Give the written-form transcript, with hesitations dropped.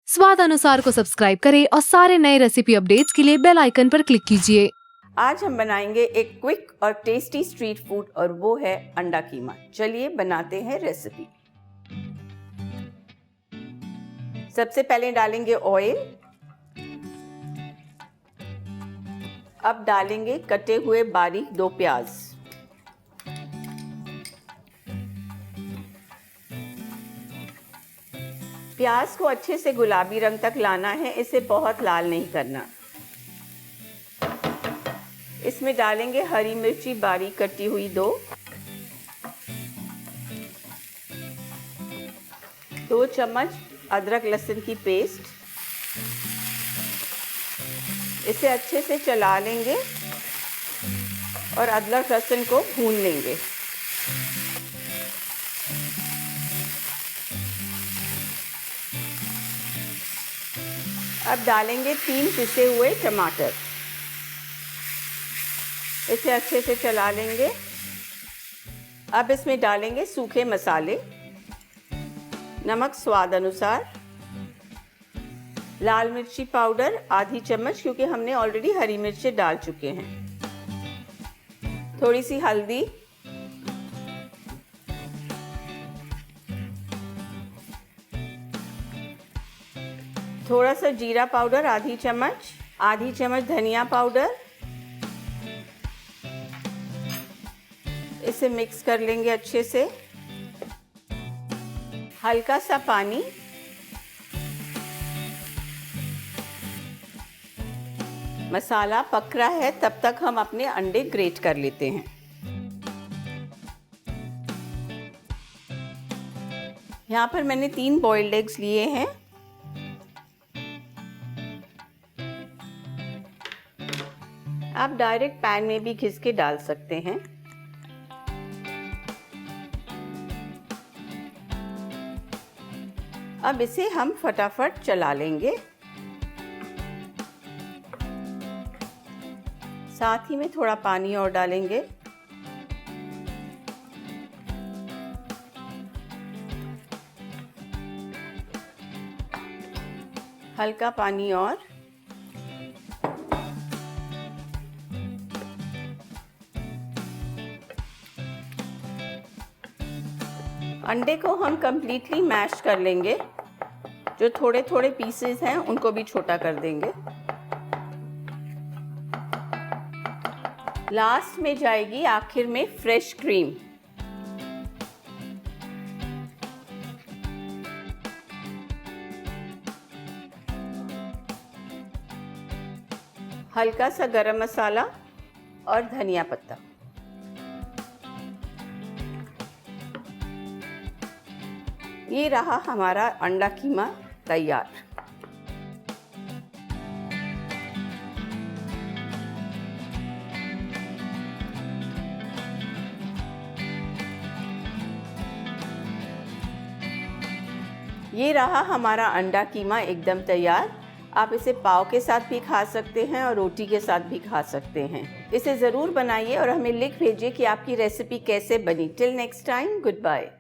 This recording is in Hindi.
स्वाद अनुसार को सब्सक्राइब करें और सारे नए रेसिपी अपडेट्स के लिए बेल आइकन पर क्लिक कीजिए। आज हम बनाएंगे एक क्विक और टेस्टी स्ट्रीट फूड और वो है अंडा कीमा। चलिए बनाते हैं रेसिपी। सबसे पहले डालेंगे ऑयल। अब डालेंगे कटे हुए बारीक 2 प्याज। प्याज को अच्छे से गुलाबी रंग तक लाना है, इसे बहुत लाल नहीं करना। इसमें डालेंगे हरी मिर्ची बारीक कटी हुई 2 चम्मच अदरक लहसुन की पेस्ट। इसे अच्छे से चला लेंगे और अदरक लहसुन को भून लेंगे। अब डालेंगे 3 पिसे हुए टमाटर। इसे अच्छे से चला लेंगे। अब इसमें डालेंगे सूखे मसाले, नमक स्वाद अनुसार, लाल मिर्ची पाउडर आधी चम्मच क्योंकि हमने ऑलरेडी हरी मिर्ची डाल चुके हैं, थोड़ी सी हल्दी, थोड़ा सा जीरा पाउडर आधी चम्मच धनिया पाउडर। इसे मिक्स कर लेंगे अच्छे से। हल्का सा पानी, मसाला पक रहा है तब तक हम अपने अंडे ग्रेट कर लेते हैं। यहाँ पर मैंने 3 बॉइल्ड एग्स लिए हैं। आप डायरेक्ट पैन में भी घिस के डाल सकते हैं। अब इसे हम फटाफट चला लेंगे। साथ ही में थोड़ा पानी और डालेंगे। हल्का पानी और अंडे को हम कंप्लीटली मैश कर लेंगे। जो थोड़े थोड़े पीसेस हैं उनको भी छोटा कर देंगे। लास्ट में जाएगी आखिर में फ्रेश क्रीम। हल्का सा गरम मसाला और धनिया पत्ता। ये रहा हमारा अंडा कीमा तैयार। ये रहा हमारा अंडा कीमा एकदम तैयार। आप इसे पाव के साथ भी खा सकते हैं और रोटी के साथ भी खा सकते हैं। इसे ज़रूर बनाइए और हमें लिख भेजिए कि आपकी रेसिपी कैसे बनी। Till next time, good bye.